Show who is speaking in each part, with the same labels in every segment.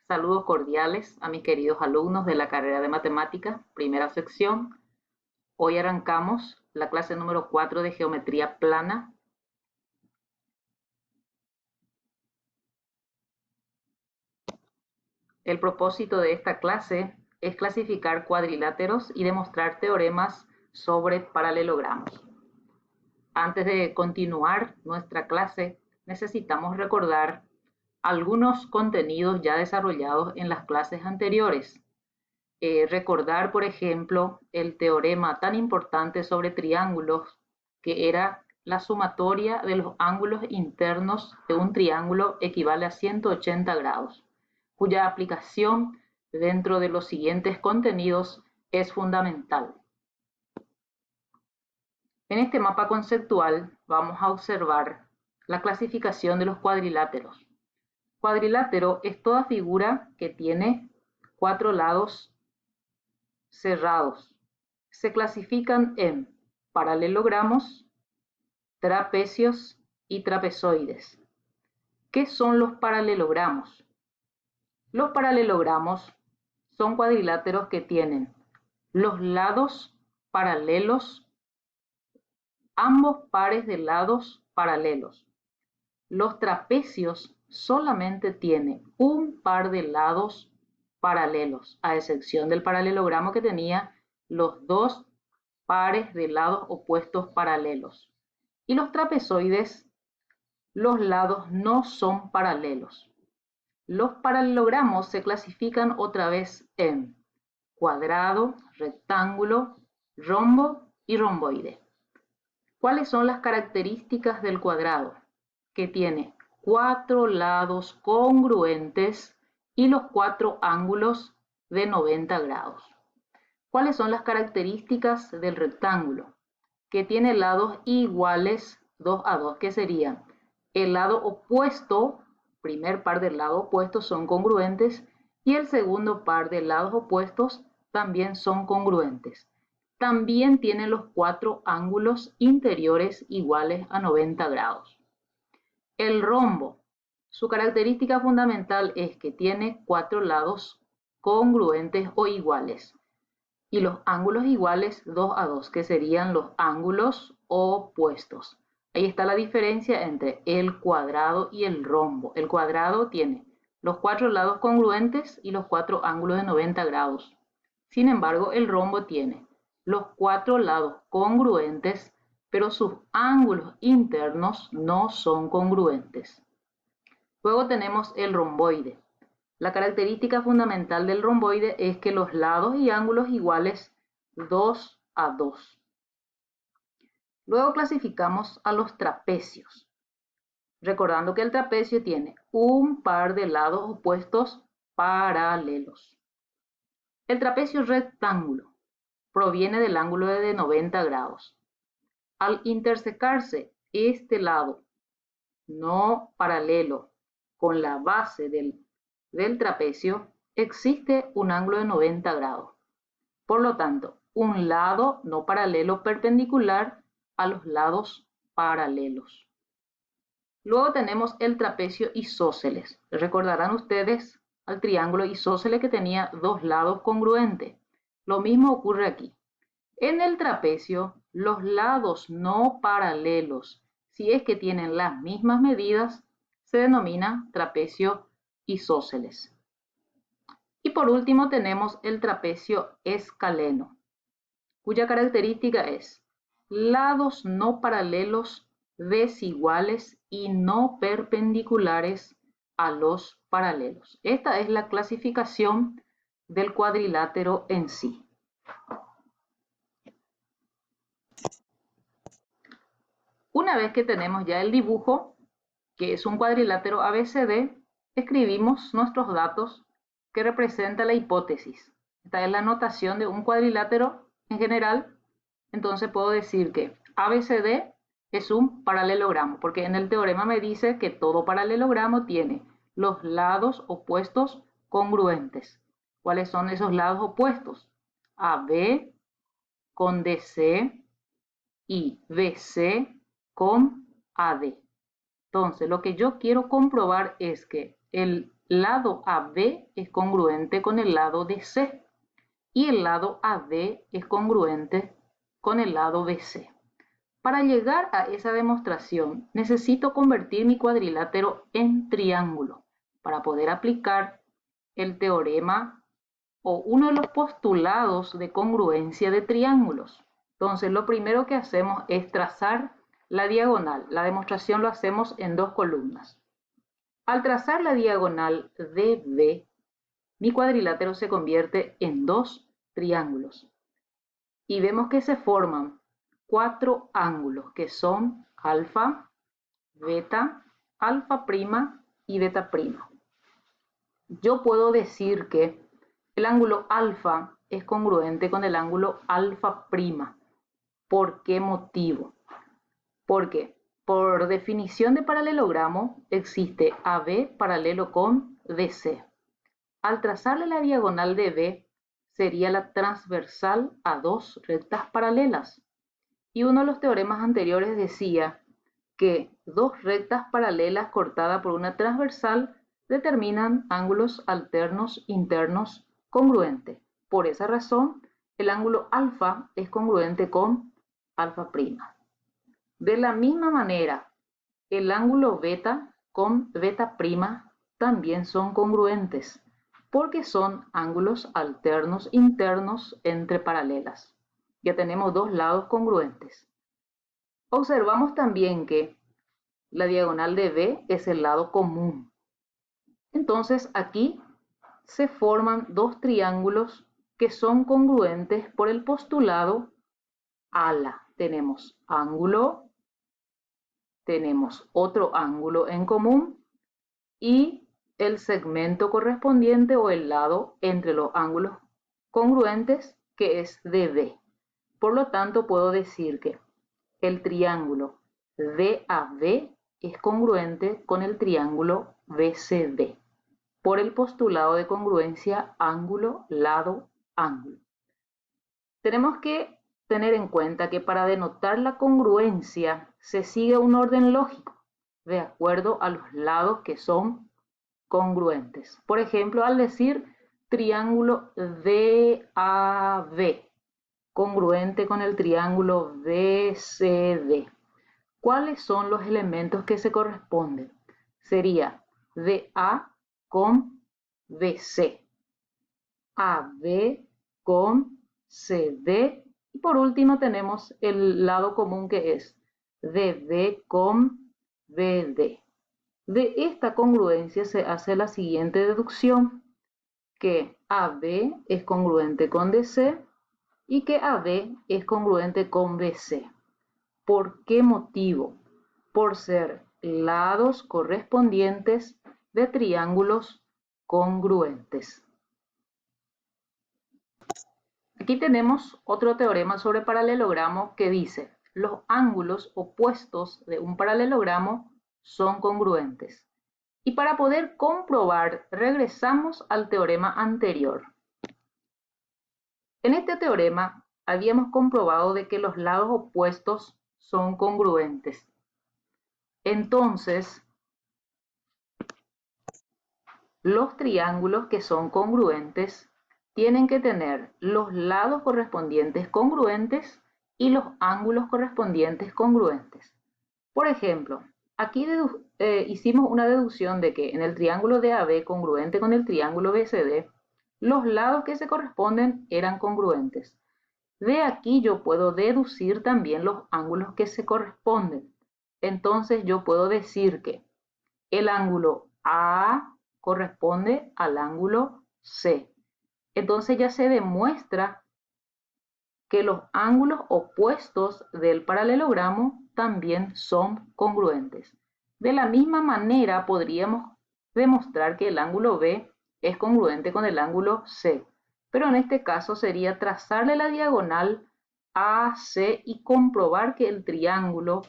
Speaker 1: Saludos cordiales a mis queridos alumnos de la carrera de Matemáticas, primera sección. Hoy arrancamos la clase número 4 de Geometría Plana. El propósito de esta clase es clasificar cuadriláteros y demostrar teoremas sobre paralelogramos. Antes de continuar nuestra clase, necesitamos recordar algunos contenidos ya desarrollados en las clases anteriores. Recordar, por ejemplo, el teorema tan importante sobre triángulos, que era la sumatoria de los ángulos internos de un triángulo equivale a 180 grados, cuya aplicación dentro de los siguientes contenidos es fundamental. En este mapa conceptual vamos a observar la clasificación de los cuadriláteros. Cuadrilátero es toda figura que tiene 4 lados cerrados. Se clasifican en paralelogramos, trapecios y trapezoides. ¿Qué son los paralelogramos? Los paralelogramos son cuadriláteros que tienen los lados paralelos, ambos pares de lados paralelos. Los trapecios solamente tienen un par de lados paralelos, a excepción del paralelogramo que tenía los dos pares de lados opuestos paralelos. Y los trapezoides, los lados no son paralelos. Los paralelogramos se clasifican otra vez en cuadrado, rectángulo, rombo y romboide. ¿Cuáles son las características del cuadrado? Que tiene 4 lados congruentes y los 4 ángulos de 90 grados. ¿Cuáles son las características del rectángulo? Que tiene lados iguales 2 a 2, que serían el lado opuesto, primer par del lado opuesto son congruentes y el segundo par de lados opuestos también son congruentes. También tiene los 4 ángulos interiores iguales a 90 grados. El rombo, su característica fundamental es que tiene 4 lados congruentes o iguales y los ángulos iguales 2 a 2, que serían los ángulos opuestos. Ahí está la diferencia entre el cuadrado y el rombo. El cuadrado tiene los 4 lados congruentes y los 4 ángulos de 90 grados. Sin embargo, el rombo tiene los 4 lados congruentes, pero sus ángulos internos no son congruentes. Luego tenemos el romboide. La característica fundamental del romboide es que los lados y ángulos iguales 2 a 2. Luego clasificamos a los trapecios, recordando que el trapecio tiene un par de lados opuestos paralelos. El trapecio rectángulo proviene del ángulo de 90 grados. Al intersecarse este lado no paralelo con la base del trapecio, existe un ángulo de 90 grados. Por lo tanto, un lado no paralelo perpendicular a los lados paralelos. Luego tenemos el trapecio isósceles. Recordarán ustedes al triángulo isósceles que tenía 2 lados congruentes. Lo mismo ocurre aquí. En el trapecio, los lados no paralelos, si es que tienen las mismas medidas, se denomina trapecio isósceles. Y por último tenemos el trapecio escaleno, cuya característica es lados no paralelos desiguales y no perpendiculares a los paralelos. Esta es la clasificación del cuadrilátero en sí. Una vez que tenemos ya el dibujo, que es un cuadrilátero ABCD, escribimos nuestros datos que representa la hipótesis. Esta es la notación de un cuadrilátero en general. Entonces puedo decir que ABCD es un paralelogramo, porque en el teorema me dice que todo paralelogramo tiene los lados opuestos congruentes. ¿Cuáles son esos lados opuestos? AB con DC y BC con AD. Entonces, lo que yo quiero comprobar es que el lado AB es congruente con el lado DC y el lado AD es congruente con el lado BC. Para llegar a esa demostración, necesito convertir mi cuadrilátero en triángulo para poder aplicar el teorema o uno de los postulados de congruencia de triángulos. Entonces, lo primero que hacemos es trazar la diagonal. La demostración lo hacemos en dos columnas. Al trazar la diagonal DB, mi cuadrilátero se convierte en dos triángulos. Y vemos que se forman cuatro ángulos que son alfa, beta, alfa prima y beta prima. Yo puedo decir que el ángulo alfa es congruente con el ángulo alfa prima. ¿Por qué motivo? Porque por definición de paralelogramo existe AB paralelo con BC. Al trazarle la diagonal de B sería la transversal a dos rectas paralelas. Y uno de los teoremas anteriores decía que dos rectas paralelas cortadas por una transversal determinan ángulos alternos internos congruentes. Por esa razón, el ángulo alfa es congruente con alfa prima. De la misma manera, el ángulo beta con beta prima también son congruentes, porque son ángulos alternos internos entre paralelas. Ya tenemos dos lados congruentes. Observamos también que la diagonal de B es el lado común. Entonces aquí se forman dos triángulos que son congruentes por el postulado ala. Tenemos ángulo, tenemos otro ángulo en común y el segmento correspondiente o el lado entre los ángulos congruentes que es DB. Por lo tanto, puedo decir que el triángulo DAB es congruente con el triángulo BCD por el postulado de congruencia ángulo, lado, ángulo. Tenemos que tener en cuenta que para denotar la congruencia se sigue un orden lógico de acuerdo a los lados que son congruentes. Por ejemplo, al decir triángulo DAB, congruente con el triángulo BCD, ¿cuáles son los elementos que se corresponden? Sería DA con BC, AB con CD y por último tenemos el lado común que es DB con BD. De esta congruencia se hace la siguiente deducción, que AB es congruente con DC y que AD es congruente con BC. ¿Por qué motivo? Por ser lados correspondientes de triángulos congruentes. Aquí tenemos otro teorema sobre paralelogramo que dice: los ángulos opuestos de un paralelogramo son congruentes. Y para poder comprobar, regresamos al teorema anterior. En este teorema habíamos comprobado de que los lados opuestos son congruentes. Entonces, los triángulos que son congruentes tienen que tener los lados correspondientes congruentes y los ángulos correspondientes congruentes. Por ejemplo, aquí hicimos una deducción de que en el triángulo DAB congruente con el triángulo BCD, los lados que se corresponden eran congruentes. De aquí yo puedo deducir también los ángulos que se corresponden. Entonces yo puedo decir que el ángulo A corresponde al ángulo C. Entonces ya se demuestra que los ángulos opuestos del paralelogramo también son congruentes. De la misma manera podríamos demostrar que el ángulo B es congruente con el ángulo C, pero en este caso sería trazarle la diagonal AC y comprobar que el triángulo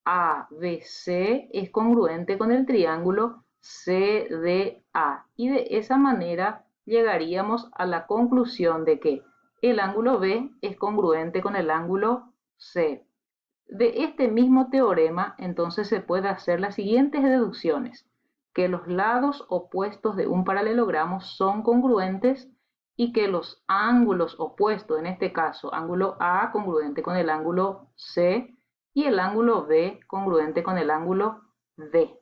Speaker 1: ABC es congruente con el triángulo CDA, y de esa manera llegaríamos a la conclusión de que el ángulo B es congruente con el ángulo C. De este mismo teorema, entonces se puede hacer las siguientes deducciones, que los lados opuestos de un paralelogramo son congruentes y que los ángulos opuestos, en este caso, ángulo A congruente con el ángulo C y el ángulo B congruente con el ángulo D.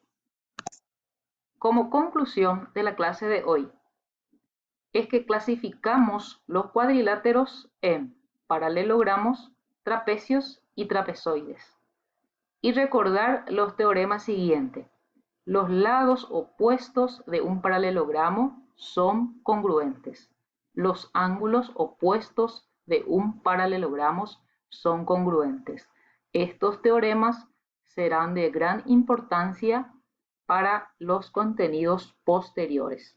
Speaker 1: Como conclusión de la clase de hoy, es que clasificamos los cuadriláteros en paralelogramos, trapecios y trapezoides. Y recordar los teoremas siguientes. Los lados opuestos de un paralelogramo son congruentes. Los ángulos opuestos de un paralelogramo son congruentes. Estos teoremas serán de gran importancia para los contenidos posteriores.